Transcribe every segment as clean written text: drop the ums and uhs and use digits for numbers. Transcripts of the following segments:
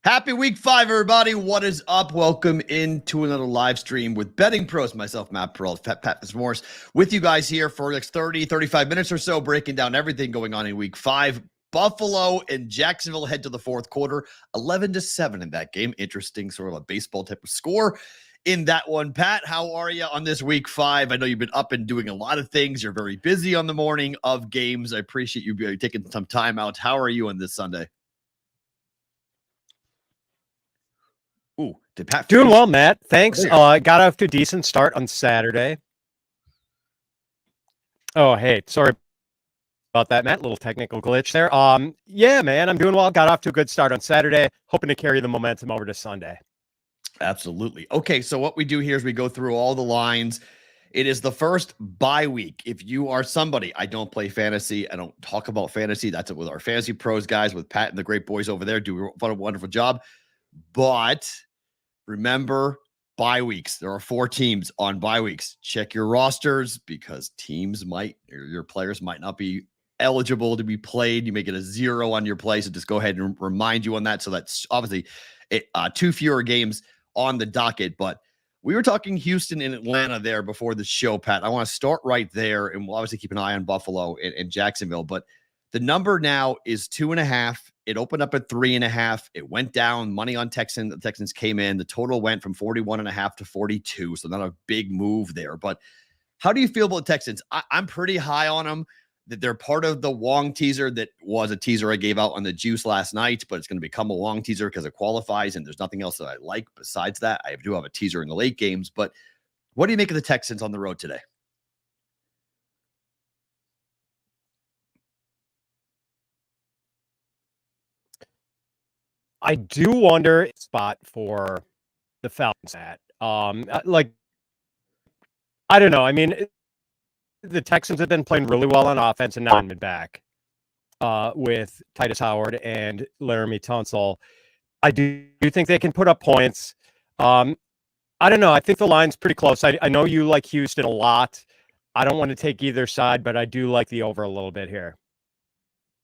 Happy week 5, everybody. What is up? Welcome into another live stream with Betting Pros. Myself, Matt Perrault, Pat Fitzmaurice, with you guys here for the next 30, 35 minutes or so, breaking down everything going on in week 5. Buffalo and Jacksonville head to the fourth quarter, 11-7 in that game. Interesting, sort of a baseball type of score in that one. Pat, how are you on this week 5? I know you've been up and doing a lot of things. You're very busy on the morning of games. I appreciate you taking some time out. How are you on this Sunday? Ooh, did Pat doing well, Matt? Thanks. Got off to a decent start on Saturday. Oh, hey, sorry about that, Matt. Little technical glitch there. Yeah, man, I'm doing well. Got off to a good start on Saturday. Hoping to carry the momentum over to Sunday. Absolutely. Okay, so what we do here is we go through all the lines. It is the first bye week. If you are somebody, I don't play fantasy. I don't talk about fantasy. That's it with our fantasy pros guys, with Pat and the great boys over there. Do a wonderful job. But remember, bye weeks. There are 4 teams on bye weeks. Check your rosters because your players might not be eligible to be played. You may get a 0 on your play, so just go ahead and remind you on that. So that's obviously 2 fewer games on the docket. But we were talking Houston and Atlanta there before the show, Pat. I want to start right there, and we'll obviously keep an eye on Buffalo and Jacksonville. But the number now is 2.5. It opened up at 3.5. It went down. Money on Texans. The Texans came in. The total went from 41.5 to 42. So not a big move there. But how do you feel about the Texans? I'm pretty high on them. That they're part of the Wong teaser that was a teaser I gave out on the Juice last night, but it's going to become a Wong teaser because it qualifies, and there's nothing else that I like besides that. I do have a teaser in the late games, but what do you make of the Texans on the road today? I do wonder spot for the Falcons at. I don't know. I mean, the Texans have been playing really well on offense and now in back with Titus Howard and Laramie Tunsil. I do think they can put up points. I don't know. I think the line's pretty close. I know you like Houston a lot. I don't want to take either side, but I do like the over a little bit here.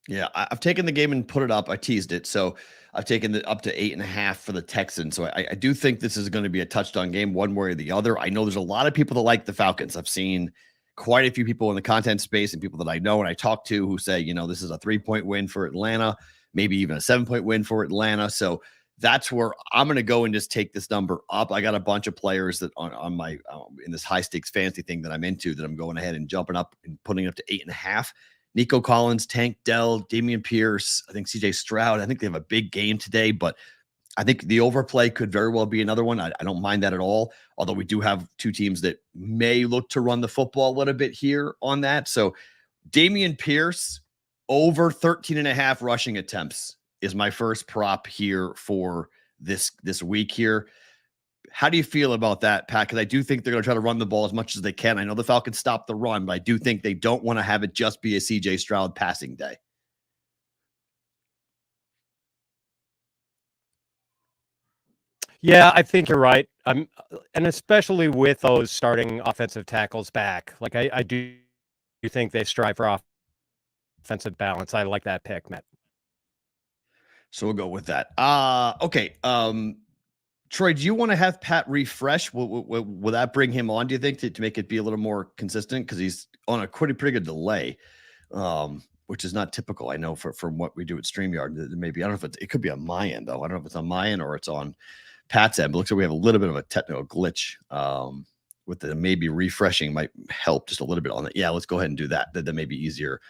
Yeah, I've taken the game and put it up. I teased it. So I've taken it up to 8.5 for the Texans. So I do think this is going to be a touchdown game one way or the other. I know there's a lot of people that like the Falcons. I've seen quite a few people in the content space and people that I know and I talk to who say, this is a 3-point win for Atlanta, maybe even a 7-point win for Atlanta. So that's where I'm going to go and just take this number up. I got a bunch of players that on my in this high stakes fantasy thing that I'm into that I'm going ahead and jumping up and putting it up to 8.5. Nico Collins, Tank Dell, Damian Pierce, I think CJ Stroud. I think they have a big game today, but I think the overplay could very well be another one. I don't mind that at all, although we do have 2 teams that may look to run the football a little bit here on that. So Damian Pierce over 13.5 rushing attempts is my first prop here for this week here. How do you feel about that, Pat? Because I do think they're going to try to run the ball as much as they can. I know the Falcons stopped the run, but I do think they don't want to have it just be a CJ Stroud passing day. Yeah, I think you're right. And especially with those starting offensive tackles back, like I do think they strive for offensive balance. I like that pick, Matt. So we'll go with that. Okay. Troy, do you want to have Pat refresh? Will that bring him on, do you think, to make it be a little more consistent? Because he's on a pretty good delay, which is not typical, I know, from what we do at StreamYard. Maybe, I don't know if it could be on my end, though. I don't know if it's on my end or it's on Pat's end. But it looks like we have a little bit of a technical glitch with the maybe refreshing might help just a little bit on that. Yeah, let's go ahead and do that. That may be easier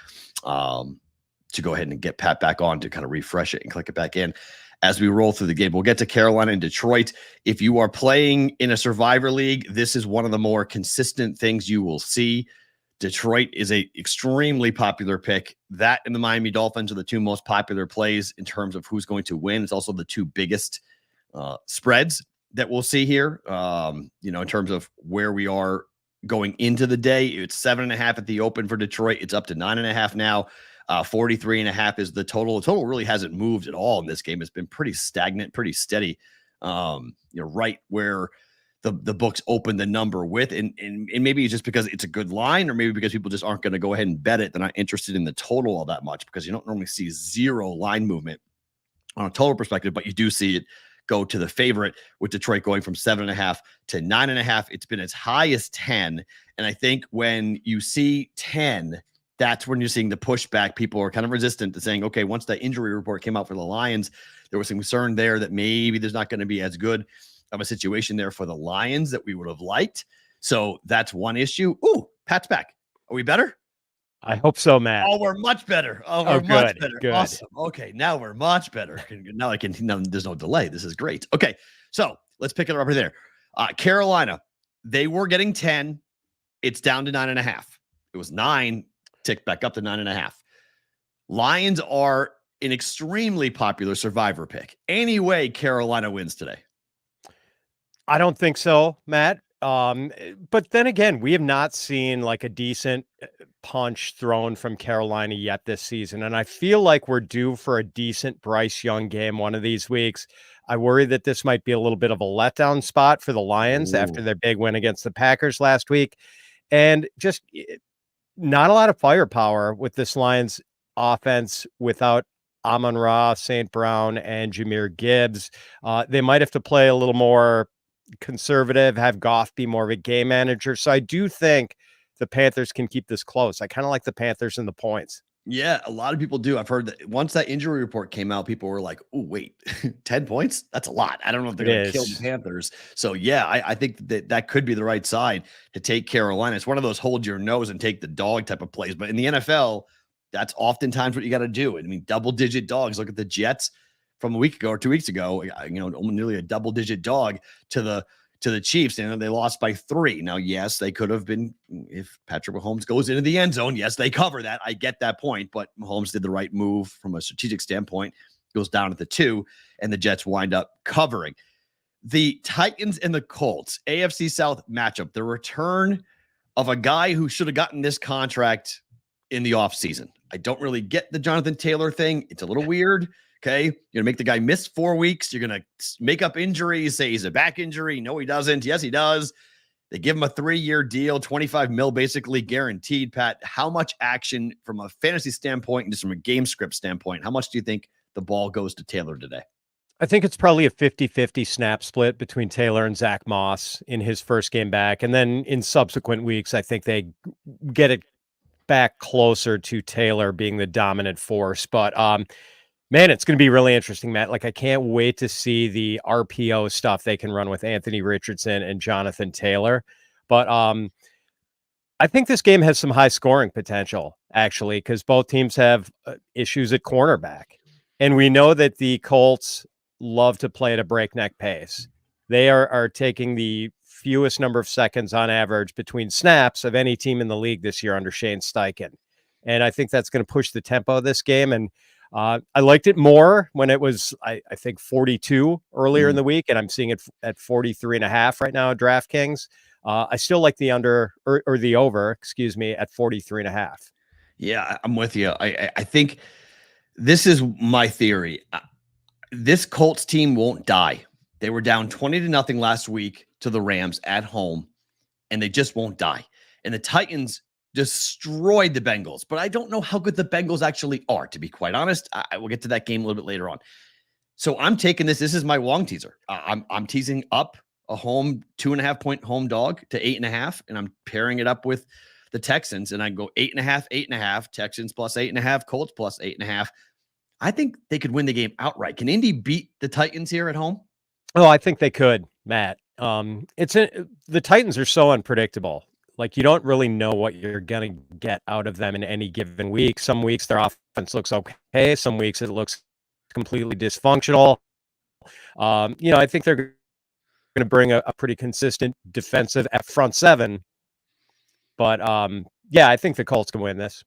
to go ahead and get Pat back on to kind of refresh it and click it back in as we roll through the game. We'll get to Carolina and Detroit. If you are playing in a Survivor League, this is one of the more consistent things you will see. Detroit is a extremely popular pick. That and the Miami Dolphins are the 2 most popular plays in terms of who's going to win. It's also the 2 biggest spreads that we'll see here, in terms of where we are going into the day. It's 7.5 at the open for Detroit. It's up to 9.5 now. 43.5 is the total. The total really hasn't moved at all in this game. It's been pretty stagnant, pretty steady. Right where the books open the number with, and maybe it's just because it's a good line, or maybe because people just aren't going to go ahead and bet it. They're not interested in the total all that much because you don't normally see 0 line movement on a total perspective, but you do see it go to the favorite, with Detroit going from 7.5 to 9.5. It's been as high as 10. And I think when you see 10, that's when you're seeing the pushback. People are kind of resistant to saying, okay, once the injury report came out for the Lions, there was some concern there that maybe there's not going to be as good of a situation there for the Lions that we would have liked. So that's one issue. Ooh, Pat's back. Are we better? I hope so, Matt. Oh, we're much better. We're good, much better. good. Awesome. Okay, now we're much better. Now there's no delay. This is great. Okay, so let's pick it up right there. Carolina, they were getting 10. It's down to 9.5. It was 9, ticked back up to 9.5. Lions are an extremely popular survivor pick. Anyway, Carolina wins today. I don't think so, Matt. But then again, we have not seen like a decent punch thrown from Carolina yet this season. And I feel like we're due for a decent Bryce Young game one of these weeks. I worry that this might be a little bit of a letdown spot for the Lions after their big win against the Packers last week. And just not a lot of firepower with this Lions offense without Amon-Ra, St. Brown, and Jahmyr Gibbs. They might have to play a little more conservative, have Goff be more of a game manager. So I do think the Panthers can keep this close. I kind of like the Panthers in the points. Yeah, a lot of people do. I've heard that once that injury report came out, people were like, oh, wait, 10 points? That's a lot. I don't know if they're going to kill the Panthers. So, yeah, I think that could be the right side to take Carolina. It's one of those hold your nose and take the dog type of plays. But in the NFL, that's oftentimes what you got to do. I mean, double-digit dogs. Look at the Jets from a week ago or 2 weeks ago, nearly a double-digit dog to the Chiefs, and they lost by 3. Now, yes, they could have been, if Patrick Mahomes goes into the end zone, yes, they cover that. I get that point, but Mahomes did the right move from a strategic standpoint, goes down at the 2, and the Jets wind up covering. The Titans and the Colts, AFC South matchup, the return of a guy who should have gotten this contract in the offseason. I don't really get the Jonathan Taylor thing. It's a little weird. Okay, you're going to make the guy miss 4 weeks. You're going to make up injuries, say he's a back injury. No, he doesn't. Yes, he does. They give him a 3-year deal, $25 million basically guaranteed. Pat, how much action from a fantasy standpoint and just from a game script standpoint, how much do you think the ball goes to Taylor today? I think it's probably a 50-50 snap split between Taylor and Zach Moss in his first game back. And then in subsequent weeks, I think they get it back closer to Taylor being the dominant force. But, man, it's going to be really interesting, Matt. Like, I can't wait to see the RPO stuff they can run with Anthony Richardson and Jonathan Taylor. But I think this game has some high scoring potential, actually, because both teams have issues at cornerback. And we know that the Colts love to play at a breakneck pace. They are taking the fewest number of seconds on average between snaps of any team in the league this year under Shane Steichen. And I think that's going to push the tempo of this game. And I liked it more when it was, I think, 42 earlier in the week, and I'm seeing it at 43.5 right now at DraftKings. I still like the under or the over, at 43.5. Yeah, I'm with you. I think this is my theory. This Colts team won't die. They were down 20-0 last week to the Rams at home, and they just won't die. And the Titans destroyed the Bengals, but I don't know how good the Bengals actually are, to be quite honest. I will get to that game a little bit later on. So I'm taking this. This is my Wong teaser. I'm teasing up a home 2.5-point home dog to 8.5, and I'm pairing it up with the Texans, and I go 8.5, 8.5, Texans plus 8.5, Colts plus 8.5. I think they could win the game outright. Can Indy beat the Titans here at home? Oh, I think they could, Matt. The Titans are so unpredictable. Like, you don't really know what you're going to get out of them in any given week. Some weeks their offense looks okay. Some weeks it looks completely dysfunctional. I think they're going to bring a pretty consistent defensive front seven. But, I think the Colts can win this.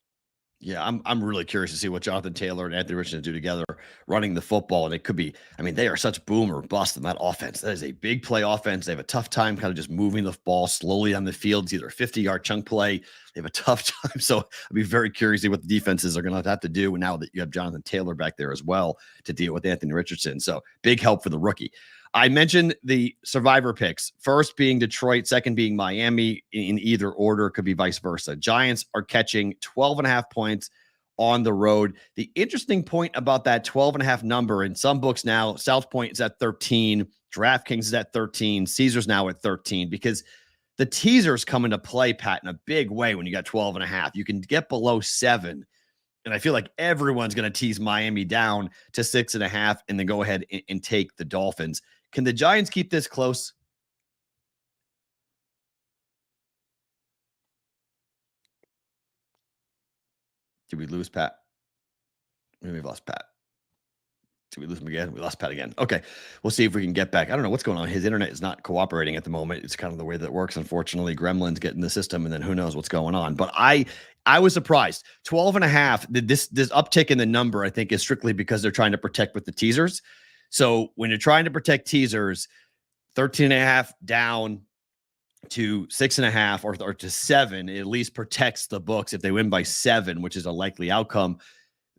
Yeah, I'm really curious to see what Jonathan Taylor and Anthony Richardson do together running the football. And it could be, they are such boom or bust in that offense. That is a big play offense. They have a tough time kind of just moving the ball slowly on the field. It's either a 50-yard chunk play. They have a tough time. So I'll be very curious to see what the defenses are going to have to do now that you have Jonathan Taylor back there as well to deal with Anthony Richardson. So big help for the rookie. I mentioned the survivor picks, first being Detroit, second being Miami. In either order, could be vice versa. Giants are catching 12.5 points on the road. The interesting point about that 12.5 number in some books now, South Point is at 13, DraftKings is at 13, Caesars now at 13, because the teasers come into play, Pat, in a big way when you got 12.5. You can get below 7. And I feel like everyone's going to tease Miami down to 6.5 and then go ahead and take the Dolphins. Can the Giants keep this close? Did we lose Pat? Maybe we've lost Pat. Did we lose him again? We lost Pat again. Okay. We'll see if we can get back. I don't know what's going on. His internet is not cooperating at the moment. It's kind of the way that it works. Unfortunately, gremlins get in the system and then who knows what's going on. But I was surprised. 12.5. This uptick in the number, I think, is strictly because they're trying to protect with the teasers. So when you're trying to protect teasers, 13.5 down to 6.5 or to 7, it at least protects the books. If they win by 7, which is a likely outcome,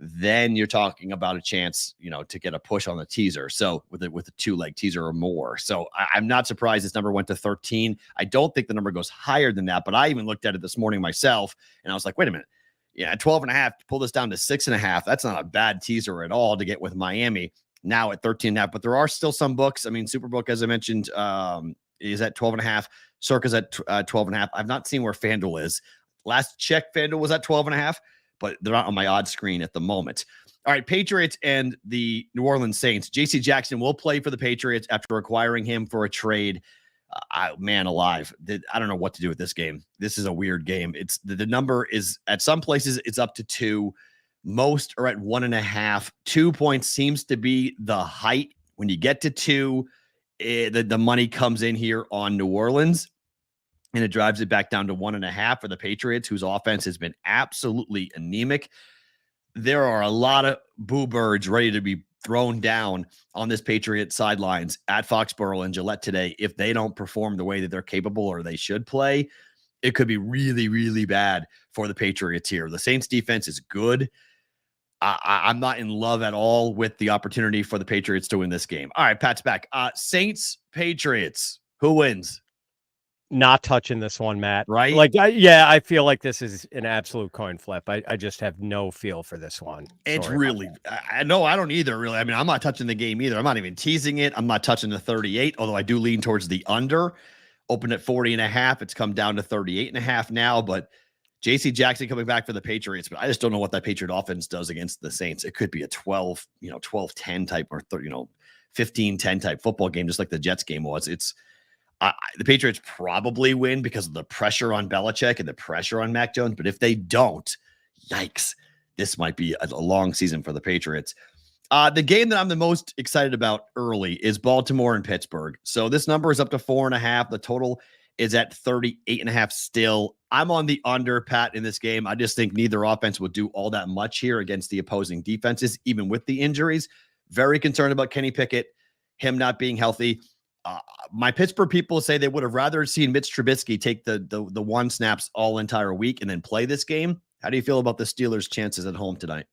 then you're talking about a chance, to get a push on the teaser. So with a 2-leg teaser or more. So I'm not surprised this number went to 13. I don't think the number goes higher than that, but I even looked at it this morning myself and I was like, wait a minute. Yeah, at 12.5, pull this down to 6.5. That's not a bad teaser at all to get with Miami now at 13.5. But there are still some books. I mean, Superbook, as I mentioned, is at 12.5. Circa's at 12.5. I've not seen where FanDuel is. Last check, FanDuel was at 12.5, but they're not on my odds screen at the moment. All right, Patriots and the New Orleans Saints. J.C. Jackson will play for the Patriots after acquiring him for a trade. Man alive. I don't know what to do with this game. This is a weird game. It's the number is at some places it's up to 2. Most are at 1.5. 2 points seems to be the height. When you get to 2, the money comes in here on New Orleans, and it drives it back down to 1.5 for the Patriots, whose offense has been absolutely anemic. There are a lot of boo birds ready to be thrown down on this Patriots sidelines at Foxborough and Gillette today. If they don't perform the way that they're capable or they should play, it could be really, really bad for the Patriots here. The Saints defense is good. I'm not in love at all with the opportunity for the Patriots to win this game. All right, Pat's back. Saints, Patriots. Who wins? Not touching this one, Matt. Right? I feel like this is an absolute coin flip. I just have no feel for this one. It's really, I know I don't either, really. I mean, I'm not touching the game either. I'm not even teasing it. I'm not touching the 38, although I do lean towards the under. Opened at 40.5. It's come down to 38.5 now, but J.C. Jackson coming back for the Patriots, but I just don't know what that Patriot offense does against the Saints. It could be a 12-10 type or 15-10 type football game, just like the Jets game was. It's the Patriots probably win because of the pressure on Belichick and the pressure on Mac Jones. But if they don't, yikes, this might be a long season for the Patriots. The game that I'm the most excited about early is Baltimore and Pittsburgh. So this number is up to 4.5. The total is at 38.5 still. I'm on the under, Pat, in this game. I just think neither offense will do all that much here against the opposing defenses, even with the injuries. Very concerned about Kenny Pickett, him not being healthy. My Pittsburgh people say they would have rather seen Mitch Trubisky take the 1 snaps all entire week and then play this game. How do you feel about the Steelers' chances at home tonight?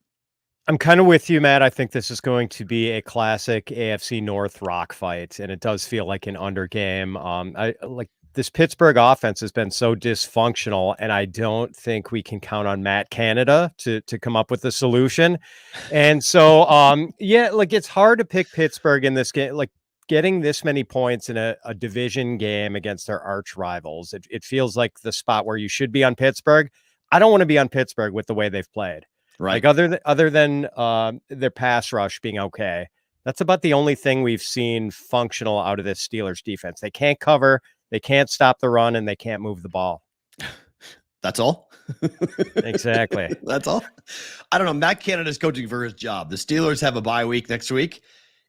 I'm kind of with you, Matt. I think this is going to be a classic AFC North rock fight, and it does feel like an under game. I like this Pittsburgh offense has been so dysfunctional, and I don't think we can count on Matt Canada to come up with a solution. And so, it's hard to pick Pittsburgh in this game. Like getting this many points in a division game against their arch rivals, it feels like the spot where you should be on Pittsburgh. I don't want to be on Pittsburgh with the way they've played. Right. Like other than their pass rush being okay, that's about the only thing we've seen functional out of this Steelers defense. They can't cover, they can't stop the run, and they can't move the ball. That's all? Exactly. That's all? I don't know. Matt Canada's coaching for his job. The Steelers have a bye week next week.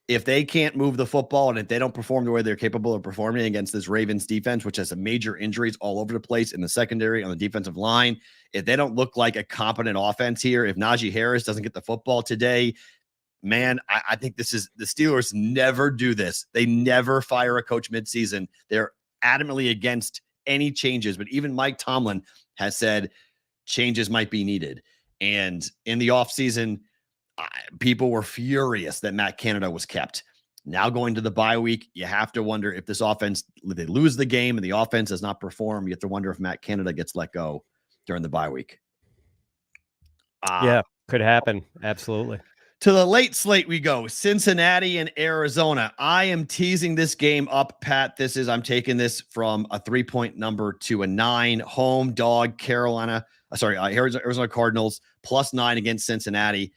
If they can't move the football and if they don't perform the way they're capable of performing against this Ravens defense, which has some major injuries all over the place in the secondary, on the defensive line, if they don't look like a competent offense here, if Najee Harris doesn't get the football today, man, I think this is the Steelers never do this. They never fire a coach midseason. They're adamantly against any changes, but even Mike Tomlin has said changes might be needed. And in the offseason, people were furious that Matt Canada was kept. Now going to the bye week, you have to wonder if this offense, they lose the game and the offense does not perform. You have to wonder if Matt Canada gets let go during the bye week. Yeah. Could happen. Absolutely. To the late slate we go. Cincinnati and Arizona. I am teasing this game up, Pat. I'm taking this from a 3-point number to a 9. Home dog, Arizona Cardinals +9 against Cincinnati.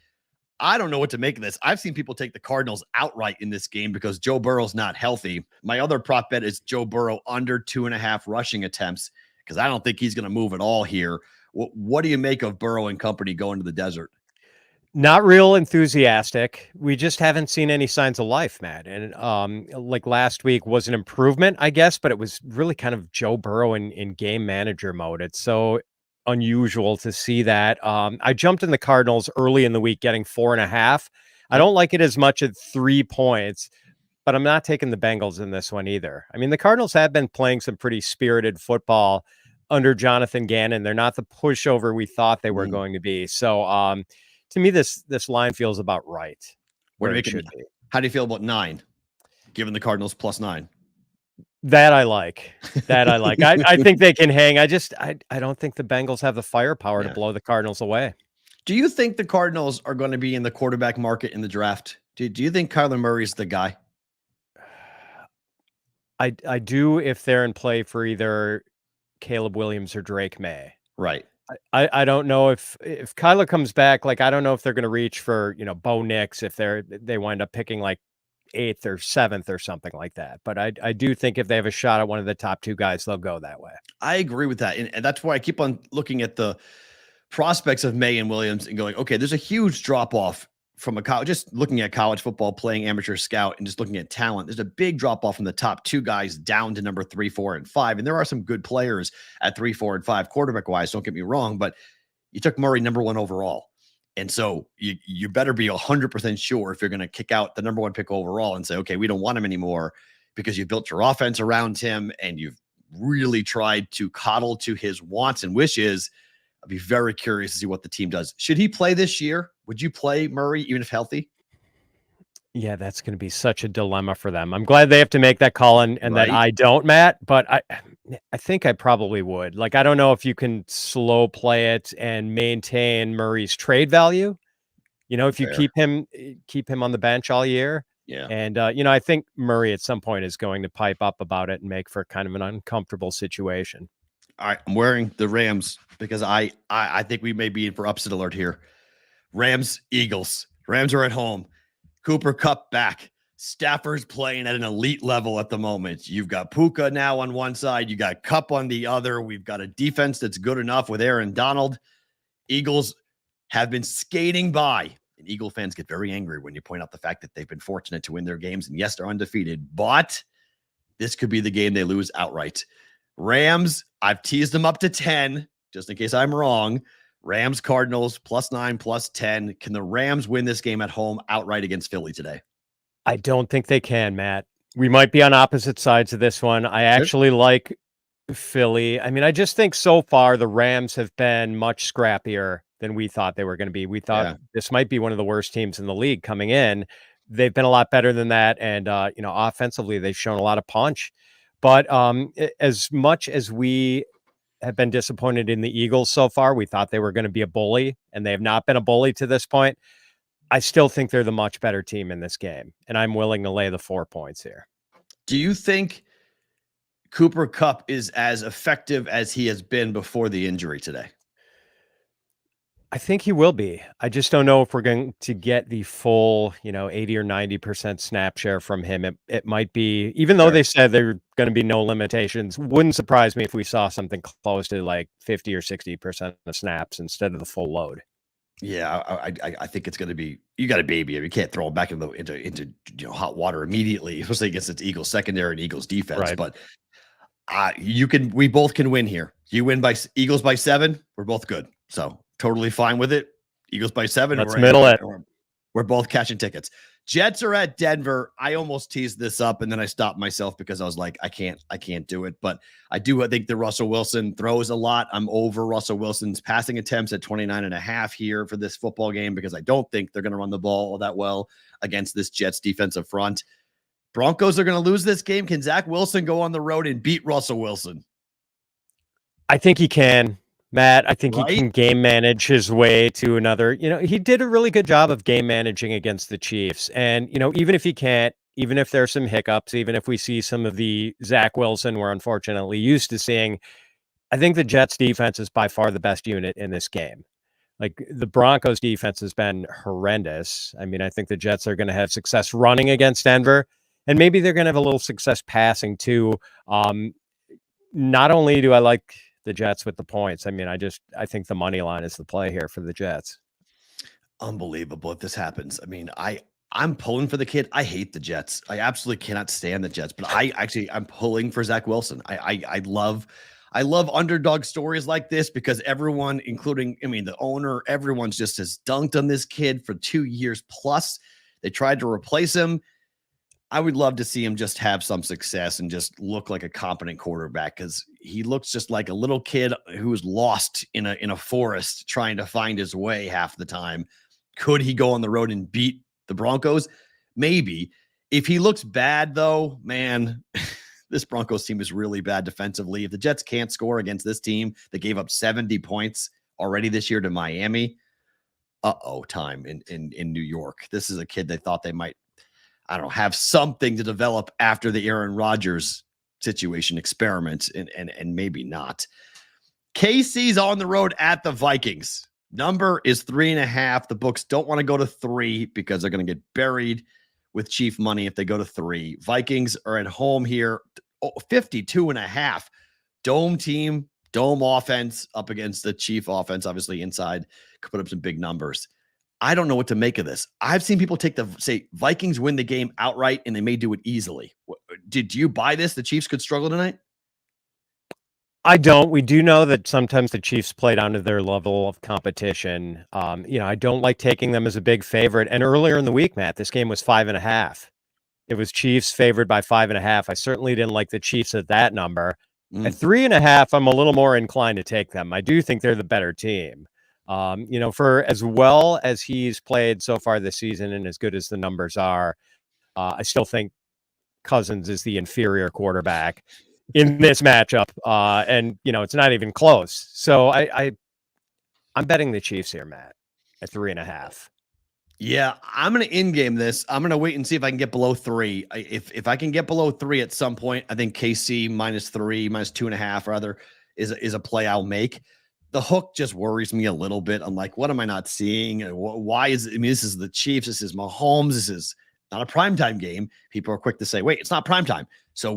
I don't know what to make of this. I've seen people take the Cardinals outright in this game because Joe Burrow's not healthy. My other prop bet is Joe Burrow under 2.5 rushing attempts because I don't think he's going to move at all here. What do you make of Burrow and company going to the desert? Not real enthusiastic. We just haven't seen any signs of life, Matt. And like last week was an improvement, I guess, but it was really kind of Joe Burrow in game manager mode. It's so unusual to see that. I jumped in the Cardinals early in the week, getting 4.5. I don't like it as much at 3 points, but I'm not taking the Bengals in this one either. I mean, the Cardinals have been playing some pretty spirited football under Jonathan Gannon. They're not the pushover we thought they were going to be. So, to me, this line feels about right. Where it should be. How do you feel about 9, given the Cardinals +9? That I like. I think they can hang. I don't think the Bengals have the firepower to blow the Cardinals away. Do you think the Cardinals are going to be in the quarterback market in the draft? Do you think Kyler Murray's the guy? I do if they're in play for either Caleb Williams or Drake May. Right. I don't know if Kyler comes back, like, I don't know if they're going to reach for, Bo Nix if they wind up picking like 8th or 7th or something like that. But I do think if they have a shot at one of the top 2 guys, they'll go that way. I agree with that. And that's why I keep on looking at the prospects of May and Williams and going, okay, there's a huge drop off from just looking at college football, playing amateur scout and just looking at talent. There's a big drop off from the top 2 guys down to number 3, 4, and 5. And there are some good players at 3, 4, and 5 quarterback wise. Don't get me wrong, but you took Murray number 1 overall. And so you better be 100% sure if you're going to kick out the number 1 pick overall and say, okay, we don't want him anymore because you've built your offense around him and you've really tried to coddle to his wants and wishes. I'd be very curious to see what the team does. Should he play this year? Would you play Murray even if healthy? Yeah, that's going to be such a dilemma for them. I'm glad they have to make that call and right. That I don't, Matt, but I think I probably would. Like, I don't know if you can slow play it and maintain Murray's trade value. If you keep him on the bench all year. Yeah. And, I think Murray at some point is going to pipe up about it and make for kind of an uncomfortable situation. All right, I'm wearing the Rams because I think we may be in for upset alert here. Rams, Eagles. Rams are at home. Cooper Kupp back. Stafford's playing at an elite level at the moment. You've got Puka now on one side. You got Kupp on the other. We've got a defense that's good enough with Aaron Donald. Eagles have been skating by. And Eagle fans get very angry when you point out the fact that they've been fortunate to win their games. And yes, they're undefeated, but this could be the game they lose outright. Rams, I've teased them up to 10, just in case I'm wrong. Rams, Cardinals, +9, +10. Can the Rams win this game at home outright against Philly today? I don't think they can, Matt. We might be on opposite sides of this one. I actually like Philly. I mean, I just think so far the Rams have been much scrappier than we thought they were going to be. We thought this might be one of the worst teams in the league coming in. They've been a lot better than that. And, offensively, they've shown a lot of punch. But as much as we have been disappointed in the Eagles so far, we thought they were going to be a bully, and they have not been a bully to this point. I still think they're the much better team in this game, and I'm willing to lay the 4 points here. Do you think Cooper Kupp is as effective as he has been before the injury today? I think he will be. I just don't know if we're going to get the full, 80 or 90% snap share from him. It might be, even though they said there are going to be no limitations, wouldn't surprise me if we saw something close to like 50 or 60% of snaps instead of the full load. Yeah, I think it's going to be, you got a baby. You can't throw him back into hot water immediately, especially against its Eagles secondary and Eagles defense. Right. But we both can win here. You win by Eagles by 7. We're both good. So totally fine with it. Eagles by 7. Let's middle it. We're both cashing tickets. Jets are at Denver. I almost teased this up and then I stopped myself because I was like, I can't do it. But I think that Russell Wilson throws a lot. I'm over Russell Wilson's passing attempts at 29.5 here for this football game because I don't think they're going to run the ball all that well against this Jets defensive front. Broncos are going to lose this game. Can Zach Wilson go on the road and beat Russell Wilson? I think he can. Matt, I think he Right? can game manage his way to another. He did a really good job of game managing against the Chiefs. And, even if he can't, even if there's some hiccups, even if we see some of the Zach Wilson we're unfortunately used to seeing, I think the Jets defense is by far the best unit in this game. Like the Broncos defense has been horrendous. I mean, I think the Jets are going to have success running against Denver, and maybe they're going to have a little success passing too. Not only do I like the Jets with the points, I mean, I think the money line is the play here for the Jets. Unbelievable if this happens. I mean, I'm pulling for the kid. I hate the Jets. I absolutely cannot stand the Jets, but I'm pulling for Zach Wilson. I love underdog stories like this because everyone, including, the owner, everyone's just has dunked on this kid for 2 years plus. They tried to replace him. I would love to see him just have some success and just look like a competent quarterback because he looks just like a little kid who was lost in a forest trying to find his way half the time. Could he go on the road and beat the Broncos? Maybe. If he looks bad, though, man, this Broncos team is really bad defensively. If the Jets can't score against this team that gave up 70 points already this year to Miami, time in New York. This is a kid they thought they might, I don't know, have something to develop after the Aaron Rodgers situation experiment, and maybe not. KC's on the road at the Vikings. Number is 3.5. The books don't want to go to 3 because they're going to get buried with Chief money if they go to 3. Vikings are at home here. 52.5. Dome team, dome offense up against the Chief offense. Obviously inside could put up some big numbers. I don't know what to make of this. I've seen people say Vikings win the game outright and they may do it easily. Did you buy this? The Chiefs could struggle tonight? I don't. We do know that sometimes the Chiefs play down to their level of competition. I don't like taking them as a big favorite. And earlier in the week, Matt, this game was 5.5. It was Chiefs favored by 5.5. I certainly didn't like the Chiefs at that number. At 3.5, I'm a little more inclined to take them. I do think they're the better team. For as well as he's played so far this season and as good as the numbers are, I still think Cousins is the inferior quarterback in this matchup. And it's not even close. So I'm betting the Chiefs here, Matt, at 3.5. Yeah, I'm going to in-game this. I'm going to wait and see if I can get below 3. If I can get below 3 at some point, I think KC -3, -2.5 rather is a play I'll make. The hook just worries me a little bit. I'm like, what am I not seeing? And why is it? This is the Chiefs. This is Mahomes. This is not a primetime game. People are quick to say, wait, it's not primetime. So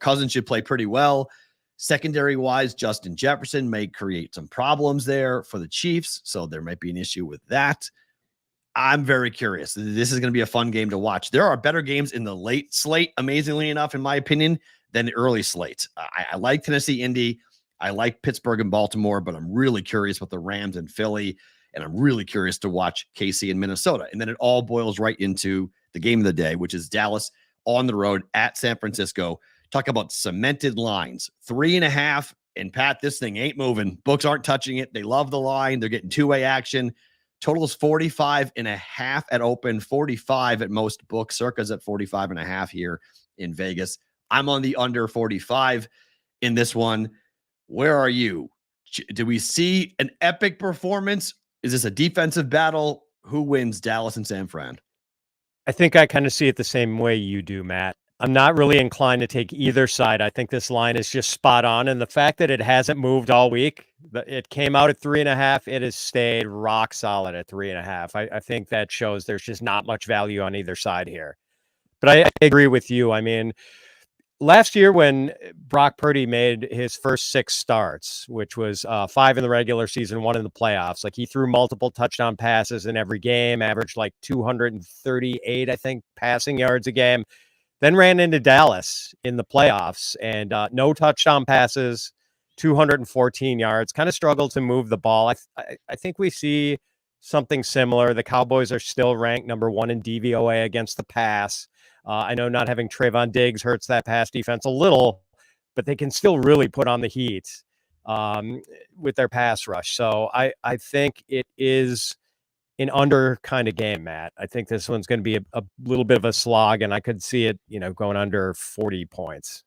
Cousins should play pretty well. Secondary wise, Justin Jefferson may create some problems there for the Chiefs. So there might be an issue with that. I'm very curious. This is going to be a fun game to watch. There are better games in the late slate, amazingly enough, in my opinion, than the early slate. I like Tennessee, Indy. I like Pittsburgh and Baltimore, but I'm really curious about the Rams and Philly. And I'm really curious to watch KC and Minnesota. And then it all boils right into the game of the day, which is Dallas on the road at San Francisco. Talk about cemented lines, 3.5. And Pat, this thing ain't moving. Books aren't touching it. They love the line. They're getting two-way action. Total is 45.5 at open, 45 at most books. Circa's at 45.5 here in Vegas. I'm on the under 45 in this one. Where are you? Do we see an epic performance? Is this a defensive battle? Who wins, Dallas and San Fran? I think I kind of see it the same way you do, Matt. I'm not really inclined to take either side. I think this line is just spot on. And the fact that it hasn't moved all week, it came out at 3.5. It has stayed rock solid at 3.5. I think that shows there's just not much value on either side here. But I agree with you. I mean, last year when Brock Purdy made his first 6 starts, which was 5 in the regular season, 1 in the playoffs, like he threw multiple touchdown passes in every game, averaged like 238, I think, passing yards a game. Then ran into Dallas in the playoffs and no touchdown passes, 214 yards, kind of struggled to move the ball. I think we see something similar. The Cowboys are still ranked number 1 in DVOA against the pass. I know not having Trayvon Diggs hurts that pass defense a little, but they can still really put on the heat with their pass rush. So I think it is an under kind of game, Matt. I think this one's going to be a little bit of a slog, and I could see it, going under 40 points.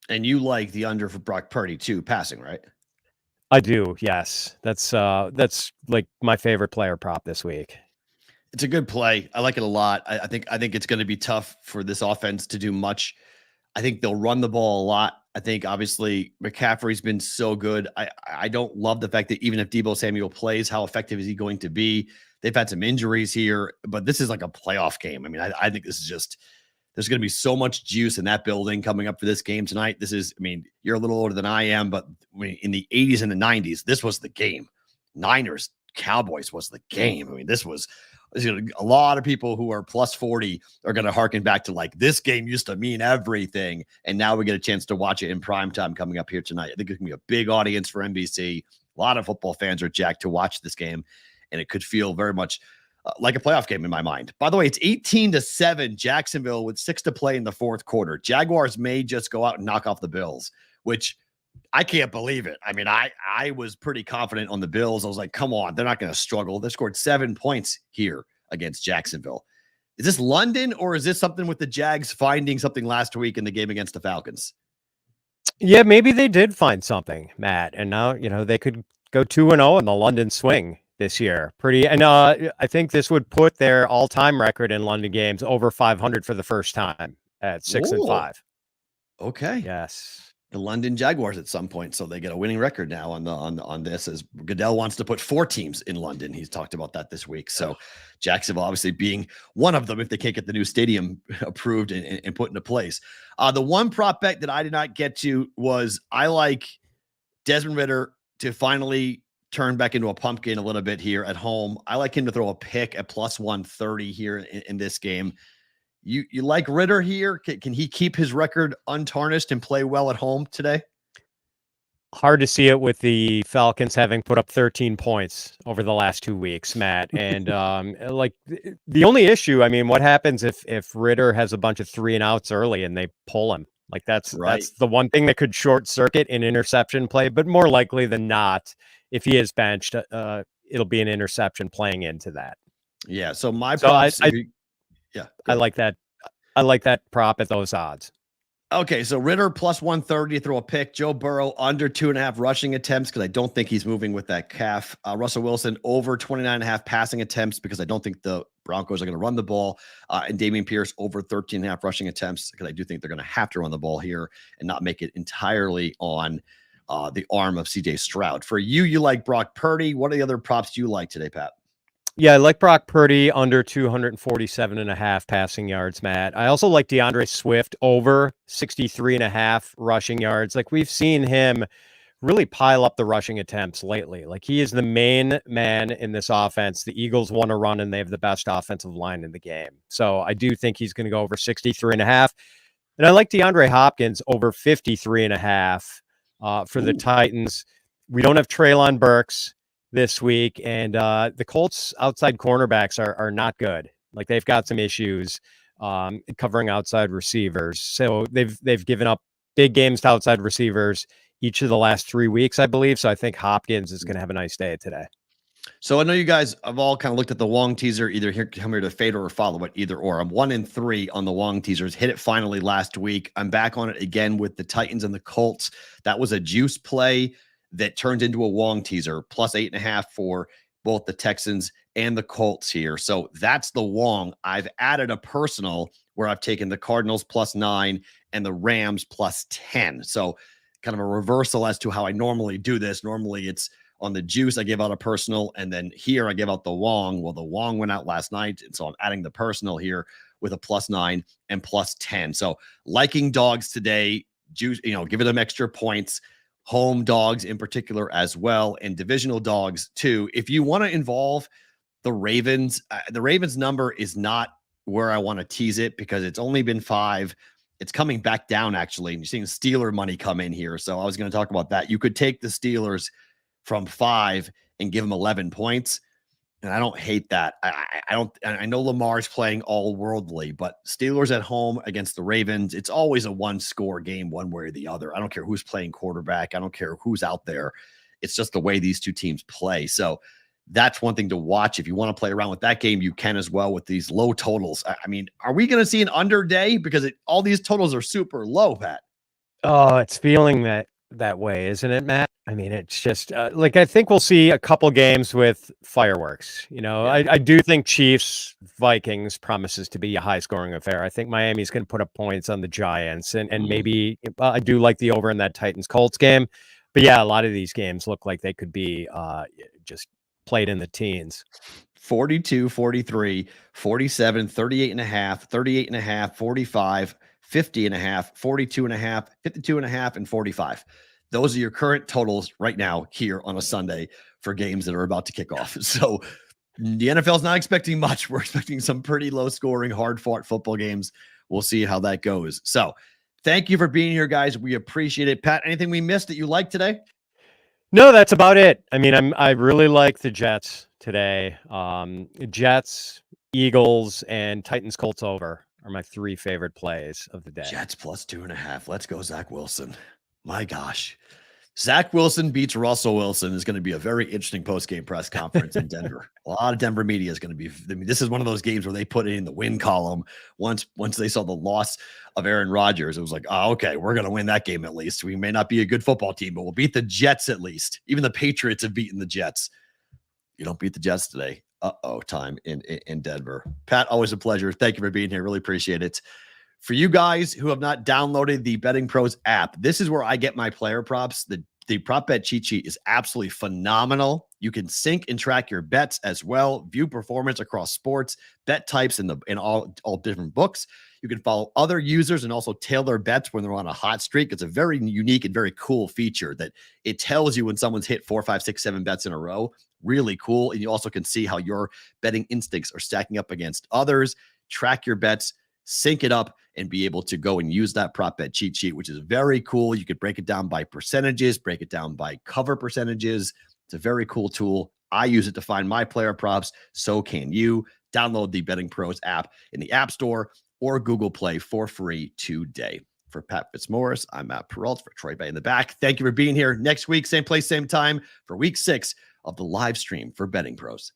And you like the under for Brock Purdy too, passing, right? I do. Yes. That's like my favorite player prop this week. It's a good play. I like it a lot. I think it's going to be tough for this offense to do much. I think they'll run the ball a lot. I think obviously McCaffrey's been so good. I don't love the fact that even if Deebo Samuel plays, how effective is he going to be? They've had some injuries here, but this is like a playoff game. I mean, I think this is just there's going to be so much juice in that building coming up for this game tonight. This is, I mean, you're a little older than I am, but in the 80s and the 90s, this was the game. Niners, Cowboys was the game. I mean, this was a lot of people who are plus 40 are going to harken back to like this game used to mean everything. And now we get a chance to watch it in prime time coming up here tonight. I think it's going to be a big audience for NBC. A lot of football fans are jacked to watch this game, and it could feel very much like a playoff game in my mind. By the way, it's 18-7 Jacksonville with 6 to play in the fourth quarter. Jaguars may just go out and knock off the Bills, which I can't believe it. I mean, I was pretty confident on the Bills. I was like, come on, they're not going to struggle. They scored 7 points here against Jacksonville. Is this London, or is this something with the Jags finding something last week in the game against the Falcons? Yeah, maybe they did find something, Matt. And now, they could go 2-0 in the London swing this year. I think this would put their all-time record in London games over 500 for the first time at 6-5. Okay. Yes. The London Jaguars at some point, so they get a winning record now on this. As Goodell wants to put 4 teams in London, he's talked about that this week. So Jacksonville obviously being one of them if they can't get the new stadium approved and put into place. The one prop bet that I did not get to was I like Desmond Ridder to finally turn back into a pumpkin a little bit here at home. I like him to throw a pick at plus 130 here in this game. You like Ridder here? Can he keep his record untarnished and play well at home today? Hard to see it with the Falcons having put up 13 points over the last 2 weeks, Matt. And like the only issue, I mean, what happens if Ridder has a bunch of 3-and-outs early and they pull him? Like that's the one thing that could short circuit an interception play, but more likely than not, if he is benched, it'll be an interception playing into that. Yeah. So my props. I like that. I like that prop at those odds. Okay, so Ridder plus 130 to throw a pick. Joe Burrow under 2.5 rushing attempts because I don't think he's moving with that calf. Russell Wilson over 29.5 passing attempts because I don't think the Broncos are going to run the ball. And Dameon Pierce over 13.5 rushing attempts because I do think they're going to have to run the ball here and not make it entirely on the arm of CJ Stroud. For you like Brock Purdy. What are the other props you like today, Pat? Yeah, I like Brock Purdy under 247.5 passing yards, Matt. I also like DeAndre Swift over 63.5 rushing yards. Like we've seen him really pile up the rushing attempts lately. Like he is the main man in this offense. The Eagles want to run and they have the best offensive line in the game. So I do think he's going to go over 63.5. And I like DeAndre Hopkins over 53.5 for the Titans. We don't have Treylon Burks this week, and the Colts outside cornerbacks are not good. Like they've got some issues covering outside receivers. So they've given up big games to outside receivers each of the last 3 weeks, I believe. So I think Hopkins is going to have a nice day today. So I know you guys have all kind of looked at the Wong teaser, either come here to fade or follow it, either or. I'm 1-3 on the Wong teasers. Hit it finally last week. I'm back on it again with the Titans and the Colts. That was a juice play that turns into a Wong teaser, plus 8.5 for both the Texans and the Colts here. So that's the Wong. I've added a personal where I've taken the Cardinals plus 9 and the Rams plus 10. So kind of a reversal as to how I normally do this. Normally it's on the juice, I give out a personal, and then here I give out the Wong. Well, the Wong went out last night, and so I'm adding the personal here with a plus 9 and plus 10. So liking dogs today, juice, giving them extra points. Home dogs in particular as well, and divisional dogs too. If you want to involve the Ravens number is not where I want to tease it because it's only been 5. It's coming back down actually. And you're seeing Steeler money come in here. So I was going to talk about that. You could take the Steelers from 5 and give them 11 points. And I don't hate that. I know Lamar's playing all worldly, but Steelers at home against the Ravens, it's always a 1-score game one way or the other. I don't care who's playing quarterback. I don't care who's out there. It's just the way these two teams play. So that's one thing to watch. If you want to play around with that game, you can as well with these low totals. I mean, are we going to see an under day? Because all these totals are super low, Pat. Oh, it's feeling that that way, isn't it, Matt? I mean, it's just like I think we'll see a couple games with fireworks. Yeah. I do think Chiefs Vikings promises to be a high scoring affair. I think Miami's going to put up points on the Giants, and maybe I do like the over in that Titans Colts game. But yeah, a lot of these games look like they could be just played in the teens. 42, 43, 47, 38 and a half, 38 and a half, 45, 50 and a half, 42 and a half, 52 and a half, and 45. Those are your current totals right now here on a Sunday for games that are about to kick off. So the NFL is not expecting much. We're expecting some pretty low scoring, hard fought football games. We'll see how that goes. So thank you for being here, guys. We appreciate it. Pat, anything we missed that you liked today? No, that's about it. I mean, I really like the Jets today. Jets, Eagles, and Titans Colts over are my 3 favorite plays of the day. Jets plus 2.5. Let's go, Zach Wilson. My gosh. Zach Wilson beats Russell Wilson is going to be a very interesting post-game press conference in Denver. A lot of Denver media is going to be. I mean, this is one of those games where they put it in the win column. Once they saw the loss of Aaron Rodgers, it was like, oh, okay, we're going to win that game at least. We may not be a good football team, but we'll beat the Jets at least. Even the Patriots have beaten the Jets. You don't beat the Jets today. Time in Denver. Pat, always a pleasure. Thank you for being here. Really appreciate it. For you guys who have not downloaded the BettingPros app, this is where I get my player props. The prop bet cheat sheet is absolutely phenomenal. You can sync and track your bets as well, view performance across sports, bet types in all different books. You can follow other users and also tailor bets when they're on a hot streak. It's a very unique and very cool feature that it tells you when someone's hit 4, 5, 6, 7 bets in a row. Really cool. And you also can see how your betting instincts are stacking up against others. Track your bets, sync it up, and be able to go and use that prop bet cheat sheet, which is very cool. You could break it down by percentages, break it down by cover percentages. It's a very cool tool. I use it to find my player props. So can you. Download the Betting Pros app in the App Store or Google Play for free today. For Pat Fitzmaurice, I'm Matt Perrault. For Troy Bay in the back, thank you for being here. Next week, same place, same time for week 6 of the live stream for Betting Pros.